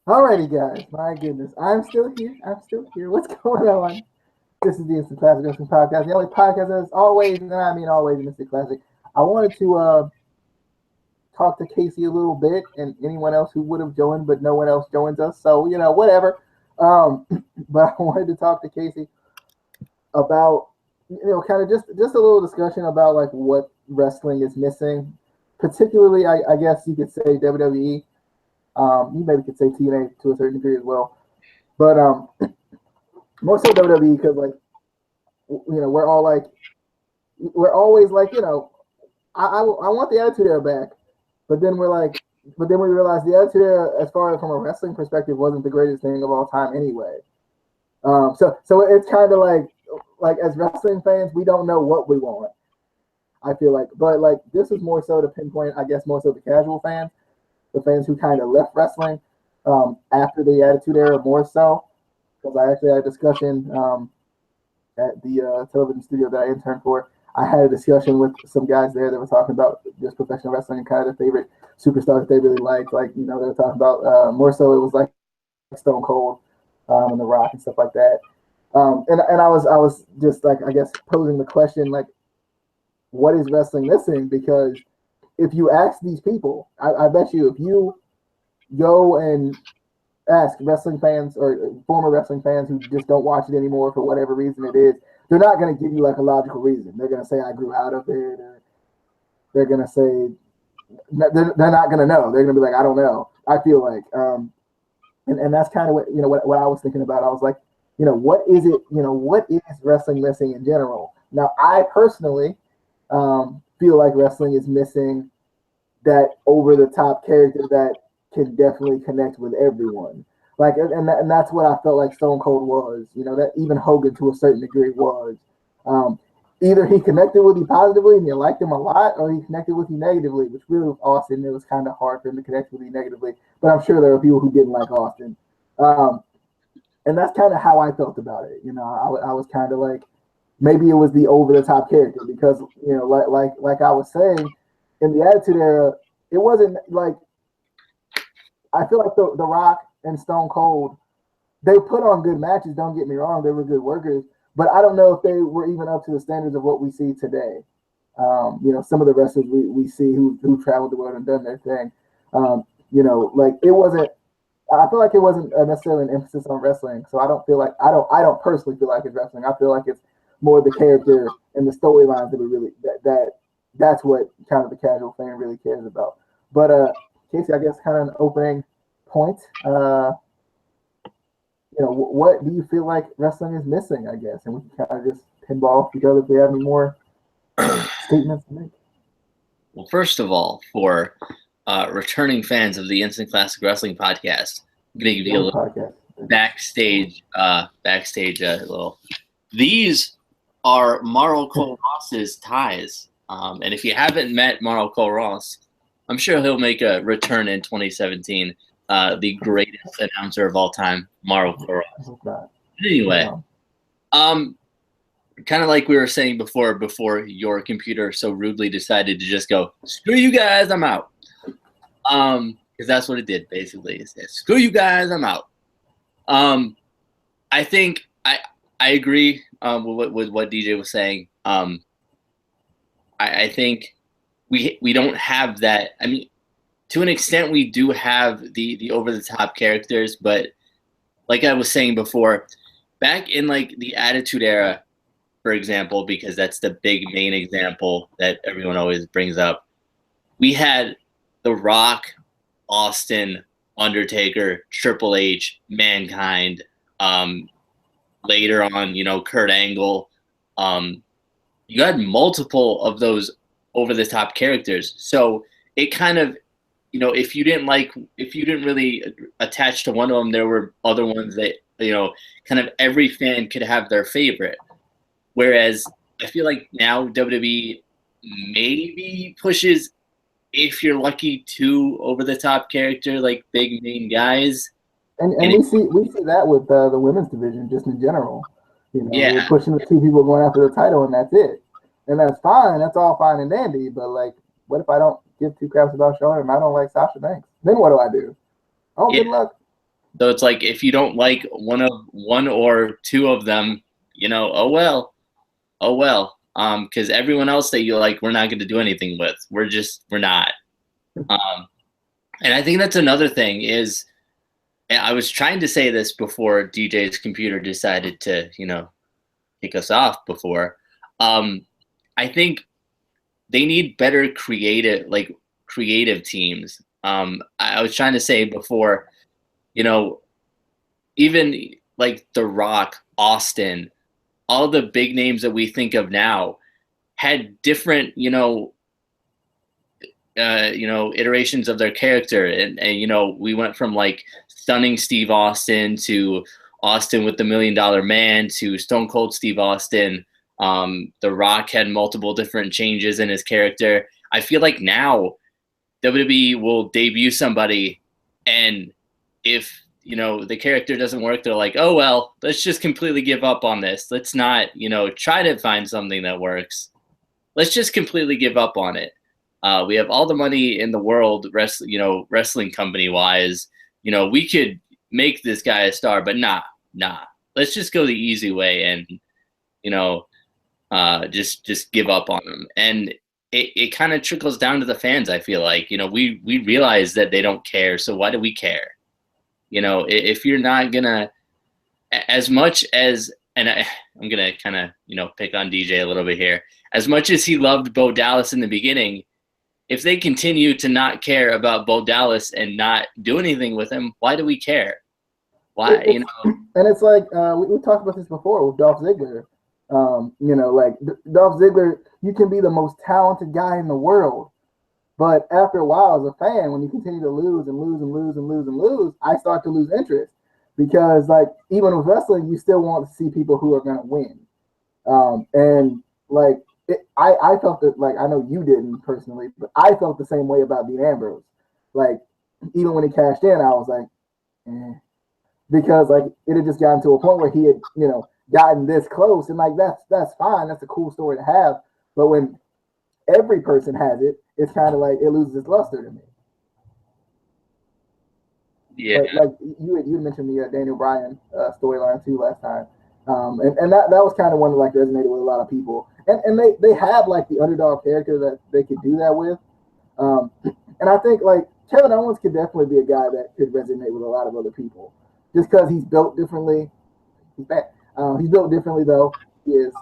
Alrighty, guys. My goodness, I'm still here. I'm still here. What's going on? This is the Instant Classic Wrestling Podcast, the only podcast as always, and I mean always, Instant Classic. I wanted to talk to Casey a little bit, and anyone else who would have joined, but no one else joins us. So whatever. Um, but I wanted to talk to Casey about kind of just a little discussion about like what wrestling is missing, particularly I guess you could say WWE. You maybe could say TNA to a certain degree as well, but more so WWE because like we're always like I want the Attitude Era back, but then we realize the Attitude Era, as far as from a wrestling perspective, wasn't the greatest thing of all time anyway. So it's kind of like as wrestling fans, we don't know what we want. I feel like, but like this is more so to pinpoint, I guess, more so the casual fans, the fans who kind of left wrestling after the Attitude Era more so, because I actually had a discussion at the television studio that I interned for. I had a discussion with some guys there that were talking about just professional wrestling and kind of their favorite superstars they really liked. Like, they were talking about more so it was like Stone Cold and The Rock and stuff like that. And I was just like, I guess, posing the question, like, what is wrestling missing? Because if you ask these people, I bet you if you go and ask wrestling fans or former wrestling fans who just don't watch it anymore for whatever reason it is, they're not going to give you like a logical reason. They're going to say I grew out of it, or they're going to say they're not going to know. They're going to be like, I don't know. I feel like, and that's kind of what I was thinking about. I was like, what is it? What is wrestling missing in general? Now, I personally feel like wrestling is missing that over the top character that can definitely connect with everyone. Like, and that's what I felt like Stone Cold was. That even Hogan to a certain degree was. Either he connected with you positively and you liked him a lot, or he connected with you negatively, which really with Austin, it was kind of hard for him to connect with you negatively. But I'm sure there were people who didn't like Austin. And that's kind of how I felt about it. I was kind of like, maybe it was the over the top character because, like I was saying, in the Attitude Era, it wasn't like, I feel like the Rock and Stone Cold, they put on good matches. Don't get me wrong; they were good workers, but I don't know if they were even up to the standards of what we see today. Some of the wrestlers we see who traveled the world and done their thing. Like it wasn't. I feel like it wasn't necessarily an emphasis on wrestling. So I don't feel like I don't personally feel like it's wrestling. I feel like it's more the character and the storylines that we really that's what kind of the casual fan really cares about. But Casey, I guess kind of an opening point. What do you feel like wrestling is missing? I guess, and we can kind of just pinball off each other if we have any more statements to make. Well, first of all, for returning fans of the Instant Classic Wrestling Podcast, I'm gonna give you a little backstage little. These are Mauro Cole Ross's ties, and if you haven't met Mauro Cole Ross, I'm sure he'll make a return in 2017. The greatest announcer of all time, Mauro Cole Ross. Anyway, kind of like we were saying before your computer so rudely decided to just go, screw you guys, I'm out. Because that's what it did, basically. It said, screw you guys, I'm out. I think I agree with what DJ was saying. I think we don't have that. I mean, to an extent, we do have the over-the-top characters, but like I was saying before, back in like the Attitude Era, for example, because that's the big main example that everyone always brings up, we had The Rock, Austin, Undertaker, Triple H, Mankind, later on, Kurt Angle. You had multiple of those over-the-top characters. So it kind of, if you didn't really attach to one of them, there were other ones that, kind of every fan could have their favorite. Whereas I feel like now WWE maybe pushes, if you're lucky, two over-the-top character, like big main guys. And we see that with the women's division just in general. We're pushing the two people going after the title, and that's it. And that's fine. That's all fine and dandy. But like, what if I don't give two craps about Charlotte and I don't like Sasha Banks? Then what do I do? Oh, good luck. So it's like if you don't like one or two of them, oh well, oh well. Because everyone else that you like, we're not going to do anything with. We're not. And I think that's another thing is, I was trying to say this before DJ's computer decided to, kick us off before. I think they need better creative teams. I was trying to say before, even like The Rock, Austin, all the big names that we think of now had different, iterations of their character, and we went from like stunning Steve Austin to Austin with the $1 Million Man to Stone Cold Steve Austin. The Rock had multiple different changes in his character. I feel like now WWE will debut somebody, and if the character doesn't work, they're like, oh well, let's just completely give up on this. Let's not try to find something that works. Let's just completely give up on it. We have all the money in the world, wrestling company wise. We could make this guy a star, but nah. Let's just go the easy way and just give up on him. And it kind of trickles down to the fans. I feel like we realize that they don't care, so why do we care? If you're not gonna, as much as, and I'm gonna kind of pick on DJ a little bit here. As much as he loved Bo Dallas in the beginning, if they continue to not care about Bo Dallas and not do anything with him, why do we care? Why, And it's like we talked about this before with Dolph Ziggler. Like Dolph Ziggler, you can be the most talented guy in the world, but after a while, as a fan, when you continue to lose and lose and lose and lose and lose, I start to lose interest because, like, even with wrestling, you still want to see people who are going to win. And like, I felt that, like, I know you didn't personally, but I felt the same way about Dean Ambrose. Like, even when he cashed in, I was like, because like it had just gotten to a point where he had, gotten this close, and like that's fine. That's a cool story to have. But when every person has it, it's kind of like it loses its luster to me. Yeah. But like you mentioned the Daniel Bryan storyline too last time, and that was kind of one that like resonated with a lot of people. And they have like the underdog character that they could do that with. And I think like Kevin Owens could definitely be a guy that could resonate with a lot of other people, just because he's built differently. He's built differently though. He is.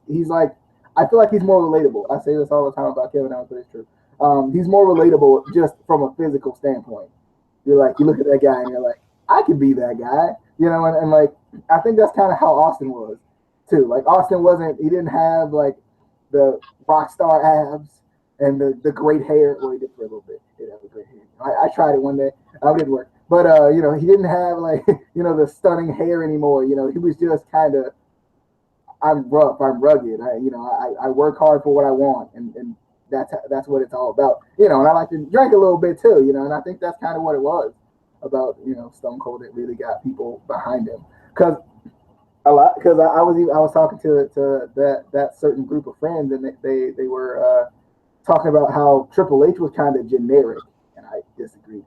He's like, I feel like he's more relatable. I say this all the time about Kevin Owens, but it's true. He's more relatable just from a physical standpoint. You're like, you look at that guy and you're like, I could be that guy, and like, I think that's kind of how Austin was too. Like Austin he didn't have like the rock star abs and the great hair. Well, he did for a little bit. He did have a great hair. I tried it one day. It didn't work. But he didn't have like the stunning hair anymore. He was just kind of, I'm rough, I'm rugged. I work hard for what I want, and that's what it's all about. And I like to drink a little bit too. And I think that's kind of what it was about. Stone Cold that really got people behind him because I was talking to that certain group of friends, and they were talking about how Triple H was kind of generic, and I disagree.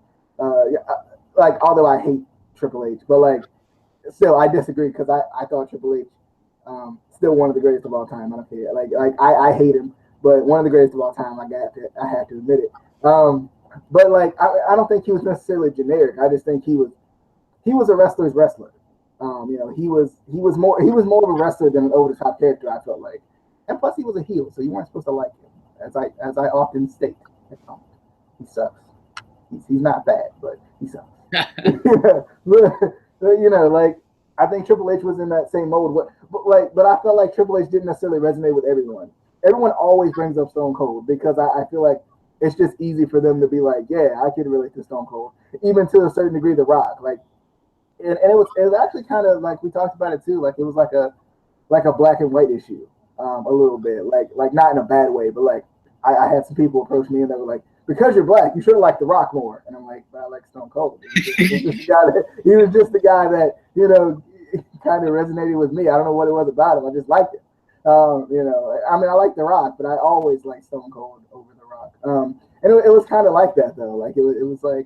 Like, although I hate Triple H, but like, still I disagree because I thought Triple H still one of the greatest of all time. I don't care. Like I hate him, but one of the greatest of all time. I had to admit it. But like I don't think he was necessarily generic. I just think he was a wrestler's wrestler. He was more of a wrestler than an over the top character. I felt like, and plus he was a heel, so you weren't supposed to like him. As I often state, he sucks. He's not bad, but he sucks. Like I think Triple H was in that same mode. But I felt like Triple H didn't necessarily resonate with everyone. Everyone always brings up Stone Cold because I feel like it's just easy for them to be like, yeah, I can relate to Stone Cold, even to a certain degree. The Rock, like, and it was actually kind of like we talked about it too. Like it was like a black and white issue, a little bit. Like not in a bad way, but like I had some people approach me and they were like, because you're black, you should have liked The Rock more. And I'm like, but I like Stone Cold. He was just the guy that, kind of resonated with me. I don't know what it was about him. I just liked it. I mean, I like The Rock, but I always like Stone Cold over The Rock. And it was kind of like that, though. Like, it was like,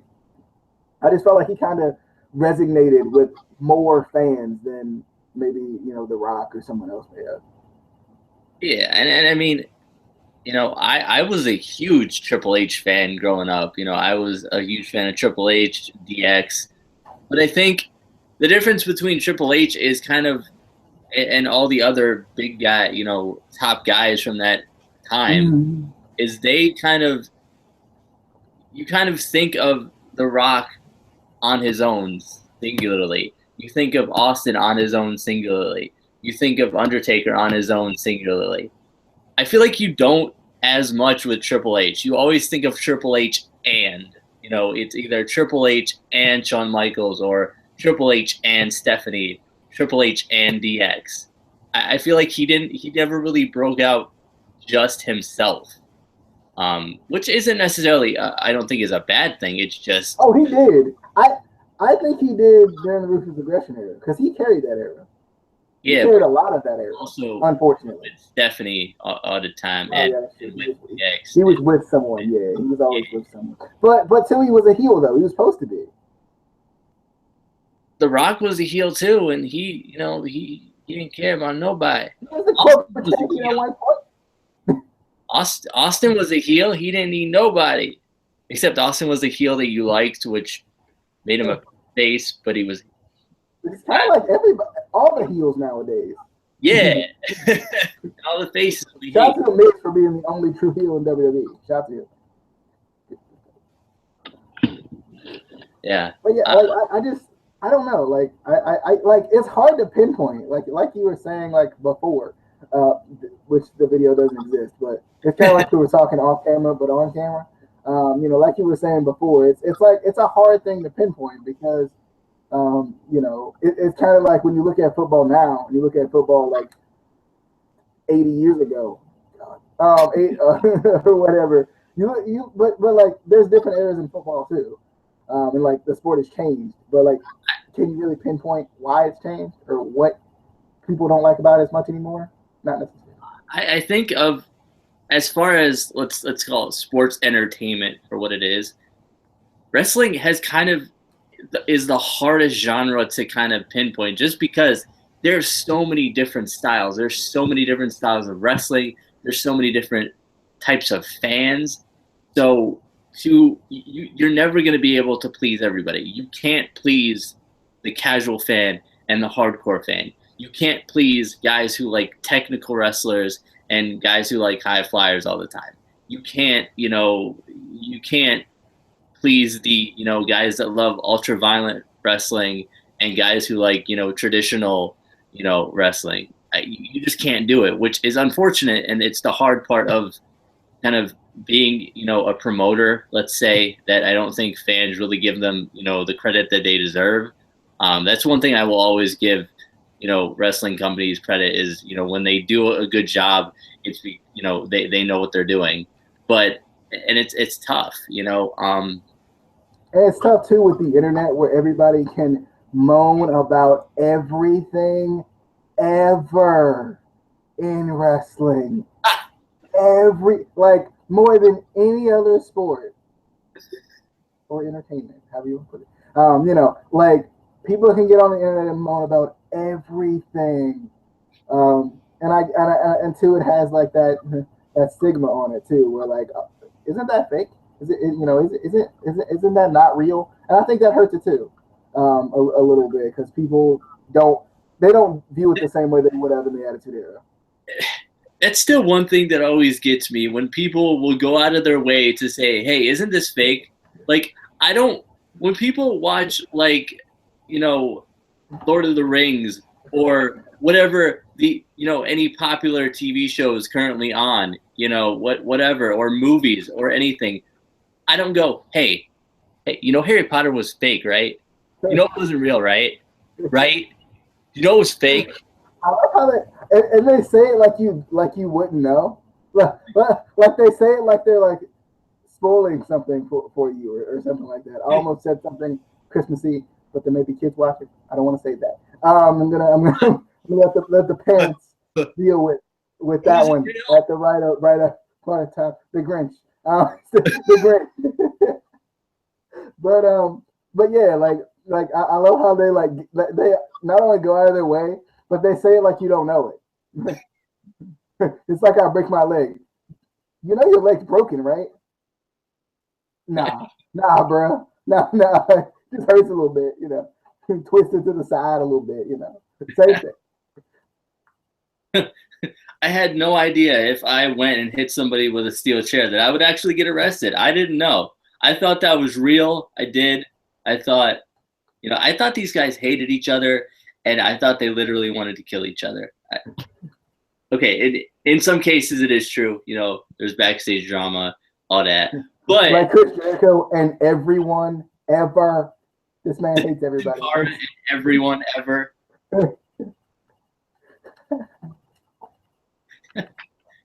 I just felt like he kind of resonated with more fans than maybe, you know, The Rock or someone else may have. Yeah, and I mean, you know, I was a huge Triple H fan growing up. You know, I was a huge fan of Triple H, DX. But I think the difference between Triple H is kind of, and all the other big guy, you know, top guys from that time, is they kind of, you kind of think of The Rock on his own singularly. You think of Austin on his own singularly. You think of Undertaker on his own singularly. I feel like you don't as much with Triple H. You always think of Triple H and, you know, it's either Triple H and Shawn Michaels or Triple H and Stephanie, Triple H and DX. I feel like he never really broke out just himself, which isn't necessarily, I don't think is a bad thing. It's just. Oh, he did. I think he did during the Ruthless Aggression era because he carried that era. He carried a lot of that era. Also, unfortunately, with Stephanie all the time, and with DX. He was with someone. Yeah, he was always with someone. But till he was a heel, though, he was supposed to be. The Rock was a heel too, and he, you know, he didn't care about nobody. He was a corporate champion at one point. Austin was a heel. He didn't need nobody, except Austin was a heel that you liked, which made him a face. But he was. It's kind of like everybody, all the heels nowadays. Yeah, all the faces. Shout out to Miz for being the only true heel in WWE. Shout out to him. Yeah, but yeah, I don't know. Like I like it's hard to pinpoint. Like you were saying like before, which the video doesn't exist, but it's kind of like we were talking off camera, but on camera. You know, like you were saying before, it's like it's a hard thing to pinpoint because. You know, it's kind of like when you look at football now, and you look at football like 80 years ago, or whatever. But like there's different eras in football too, and like the sport has changed. But like, can you really pinpoint why it's changed or what people don't like about it as much anymore? Not necessarily. I think of as far as let's call it sports entertainment for what it is. Wrestling has kind of is the hardest genre to kind of pinpoint just because there's so many different styles. There's so many different styles of wrestling. There's so many different types of fans. So you're never going to be able to please everybody. You can't please the casual fan and the hardcore fan. You can't please guys who like technical wrestlers and guys who like high flyers all the time. You can't please the, you know, guys that love ultra violent wrestling and guys who like, you know, traditional, you know, wrestling. You just can't do it, which is unfortunate. And it's the hard part of kind of being, you know, a promoter, let's say, that I don't think fans really give them, you know, the credit that they deserve. That's one thing I will always give, you know, wrestling companies credit is, you know, when they do a good job, it's, you know, they know what they're doing. But, and it's tough, you know. And it's tough too with the internet where everybody can moan about everything ever in wrestling. Like more than any other sport or entertainment, however you want to put it. You know, like people can get on the internet and moan about everything. And too, it has like that stigma on it too, where like, isn't that fake? Isn't that not real? And I think that hurts it too, a little bit because people don't view it the same way they would have in the Attitude Era. That's still one thing that always gets me when people will go out of their way to say, "Hey, isn't this fake?" Like when people watch like, you know, Lord of the Rings or whatever any popular TV shows currently on, you know, whatever, or movies or anything. I don't go, hey, you know, Harry Potter was fake, right? You know it wasn't real, right? Right? You know it was fake. I like how and they say it like you wouldn't know. Like they say it like they're like spoiling something for you or something like that. I almost said something Christmassy, but there may be kids watching. I don't want to say that. I'm gonna let the parents deal with that one at the right part of time. The Grinch. The Grinch. But yeah, like like I love how they they not only go out of their way, but they say it like you don't know it. It's like I break my leg. You know your leg's broken, right? Nah, bro. Nah. It just hurts a little bit, you know. Twist it to the side a little bit, you know. Same thing. I had no idea if I went and hit somebody with a steel chair that I would actually get arrested. I didn't know. I thought that was real. I did. I thought, I thought these guys hated each other, and I thought they literally wanted to kill each other. Okay, in some cases it is true. There's backstage drama, all that. But like Chris Jericho and everyone ever, this man hates everybody. And everyone ever.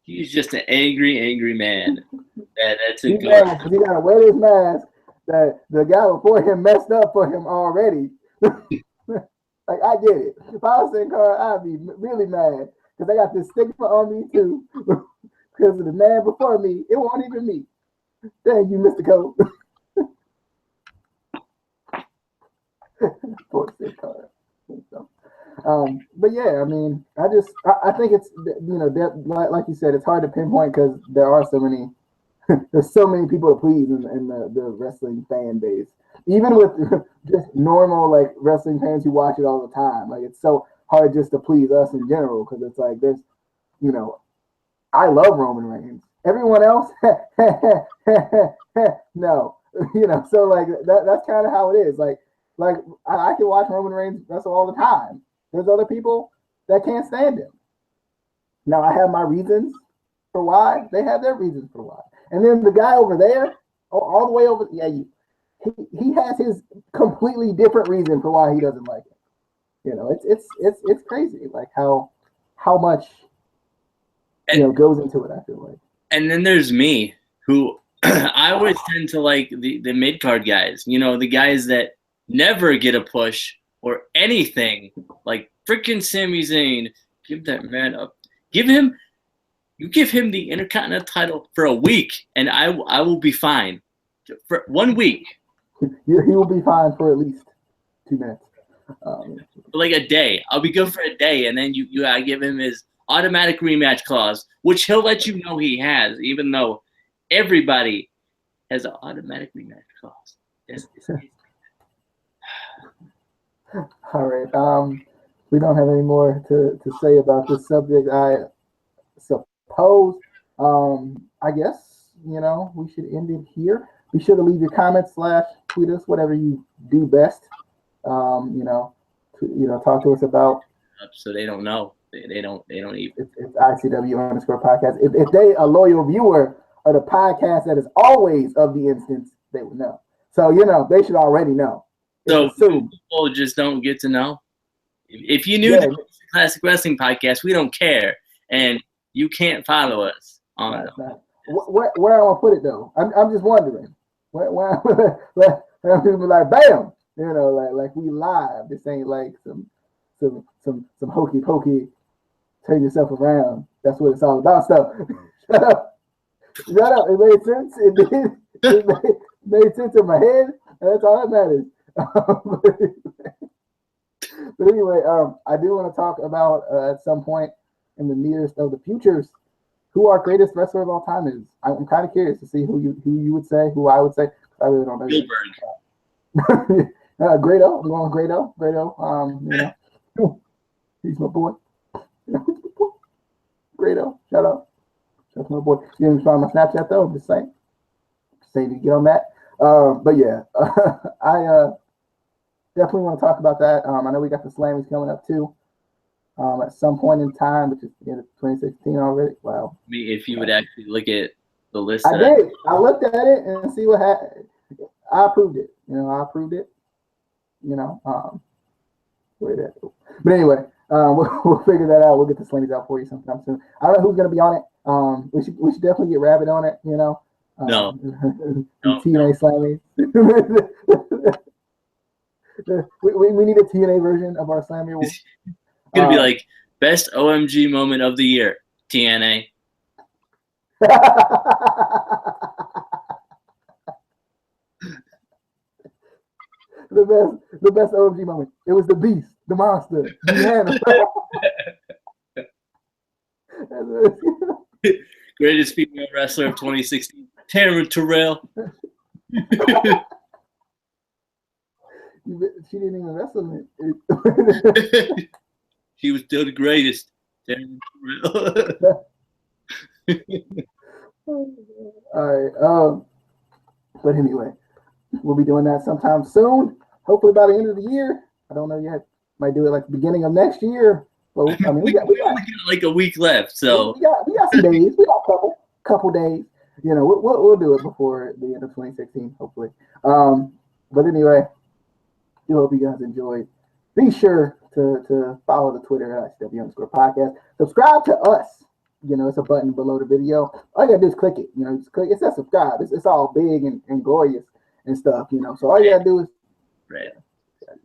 He's just an angry man. That's a good. He gotta wear this mask that the guy before him messed up for him already. Like I get it. If I was in car, I'd be really mad because they got this stigma on me too. Because of the man before me, it wasn't even me. Thank you, Mr. Cole. Poor sick car. But yeah, I mean, I think it's like you said, it's hard to pinpoint because there are so many. There's so many people to please in the wrestling fan base. Even with just normal like wrestling fans who watch it all the time, like it's so hard just to please us in general because it's like there's, I love Roman Reigns. Everyone else, no, So like that's kind of how it is. Like I can watch Roman Reigns wrestle all the time. There's other people that can't stand him. Now I have my reasons for why. They have their reasons for why. And then the guy over there, all the way over, he has his completely different reason for why he doesn't like it. It's crazy, like how much goes into it. I feel like. And then there's me, who I always tend to like the mid card guys. The guys that never get a push or anything. Like freaking Sami Zayn, give that man up. You give him the Intercontinental title for a week, and I will be fine. For 1 week. He will be fine for at least 2 minutes. Like a day. I'll be good for a day, and then you gotta give him his automatic rematch clause, which he'll let you know he has, even though everybody has an automatic rematch clause. All right. We don't have any more to say about this subject, I suppose. I guess, we should end it here. Be sure to leave your comments / tweet us, whatever you do best. Talk to us about. So they don't know. They don't even. It's ICW_podcast. If they a loyal viewer of the podcast that is always of the instance, they would know. So they should already know. So people just don't get to know. If you knew the Classic Wrestling Podcast, we don't care, and you can't follow us on it. Where I want to put it though, I'm just wondering. Where people be like, bam, like we live. This ain't like some hokey pokey. Turn yourself around. That's what it's all about. So shut up. It made sense. It did. It made sense in my head, and that's all that matters. But anyway, I do want to talk about at some point in the nearest of the futures who our greatest wrestler of all time is. I'm kind of curious to see who you would say, who I would say. I really don't know. Goldberg. Grado. I'm going Grado. Grado. He's my boy. Grado. Shout out. That's my boy. You didn't find my Snapchat though. I'm just saying. Say to get on that. But yeah, I definitely want to talk about that. I know we got the Slammies coming up too. At some point in time, which is the end of 2016 already. Wow. If you would actually look at the list. I did. I looked at it and see what happened. I approved it. I approved it. But anyway, we'll figure that out. We'll get the Slammies out for you sometime soon. I don't know who's gonna be on it. We should definitely get Rabbit on it. No. TNA Slammies. we need a TNA version of our Slammy. It's gonna be like best OMG moment of the year. TNA. the best OMG moment. It was the beast, the monster, Deanna. Greatest female wrestler of 2016, Taryn Terrell. She didn't even wrestle it. She was still the greatest. Taryn Terrell. All right. But anyway, we'll be doing that sometime soon. Hopefully by the end of the year. I don't know yet. Might do it like the beginning of next year. Well, I mean, we only got like a week left, so we got some days. We got a couple days. You know, we'll do it before the end of 2016, hopefully. But anyway, we hope you guys enjoyed. Be sure to follow the Twitter at ICW_podcast. Subscribe to us. You know, it's a button below the video. All you gotta do is click it. You know, just click. It says subscribe. It's all big and glorious and stuff. You know, so all you gotta do is red.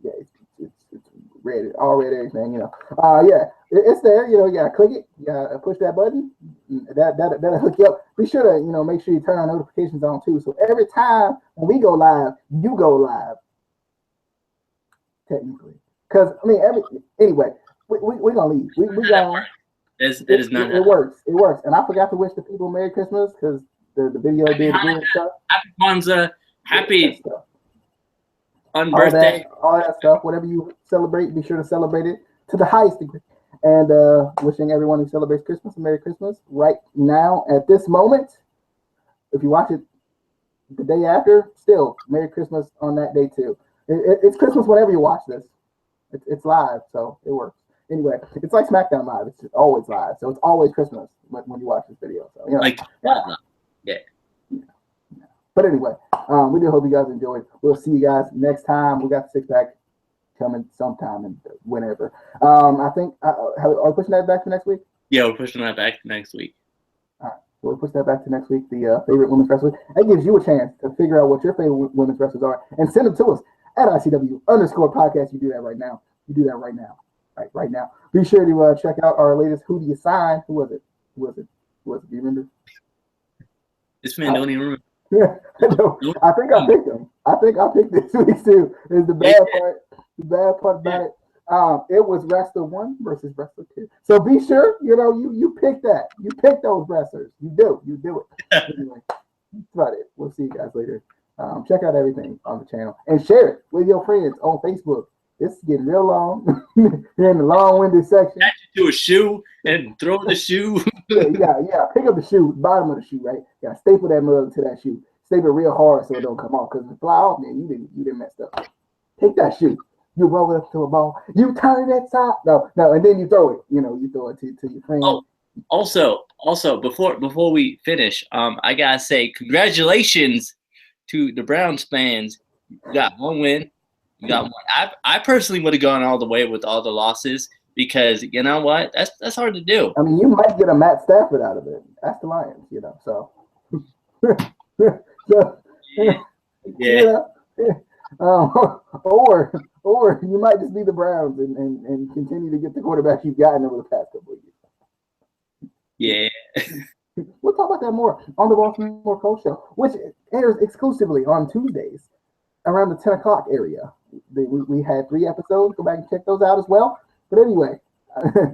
Yeah, it's red, all red, everything. You know, it's there. You know, you gotta click it. You gotta push that button. That'll hook you up. Be sure to make sure you turn our notifications on too. So every time when we go live, you go live. Technically, because I mean, anyway, we're gonna leave. We gonna. That is not. It works. It works. And I forgot to wish the people Merry Christmas because the video did good stuff. Happy Kwanzaa. Happy on birthday. All that stuff. Whatever you celebrate, be sure to celebrate it to the highest degree. And wishing everyone who celebrates Christmas a Merry Christmas right now at this moment. If you watch it the day after, still Merry Christmas on that day too. It's Christmas whenever you watch this. It's live, so it works. Anyway, it's like SmackDown Live. It's just always live, so it's always Christmas when you watch this video. So yeah. But anyway, we do hope you guys enjoyed. We'll see you guys next time. We got the 6-pack coming sometime and whenever. I think are we pushing that back to next week? Yeah, we're pushing that back to next week. All right, so we'll push that back to next week. The favorite women's wrestlers. That gives you a chance to figure out what your favorite women's wrestlers are and send them to us at ICW_podcast. You do that right now. Right now. Be sure to check out our latest Who Do You Sign? Who was it? Do you remember? This man don't even remember. Yeah, I think I picked him. I think I picked this week too. Is the bad part. The bad part about it. It was wrestler 1 versus wrestler 2. So be sure, you pick that. You pick those wrestlers. You do it. Anyway, that's about it. We'll see you guys later. Check out everything on the channel and share it with your friends on Facebook. It's getting real long. You're in the long-winded section. Attach it to a shoe and throw the shoe. yeah. Pick up the shoe, bottom of the shoe, right? You gotta staple that mug to that shoe. Staple it real hard so it don't come off. Because if it fly off, man, you didn't mess up. Take that shoe. You roll it up to a ball. You turn it side. No, and then you throw it. You throw it to your friend. Oh, also, before we finish, I gotta say congratulations to the Browns fans. You got one win. You got one. I personally would have gone all the way with all the losses because you know what? That's hard to do. I mean, you might get a Matt Stafford out of it. That's the Lions, so. Or you might just be the Browns and continue to get the quarterback you've gotten over the past couple of Yeah. years. We'll talk about that more on the Baltimore Coast Show, which airs exclusively on Tuesdays around the 10 o'clock area. We had 3 episodes. Go back and check those out as well. But anyway,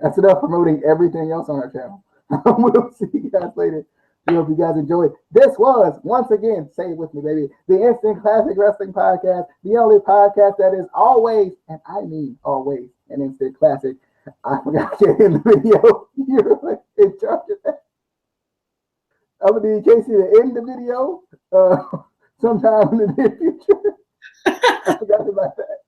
that's enough promoting everything else on our channel. We'll see you guys later. We hope you guys enjoyed. This was, once again, say it with me, baby, the Instant Classic Wrestling Podcast, the only podcast that is always, and I mean always, an instant classic. I forgot to get in the video. You're in charge of that. I'm going to need Casey to end the video sometime in the near future. I forgot about that.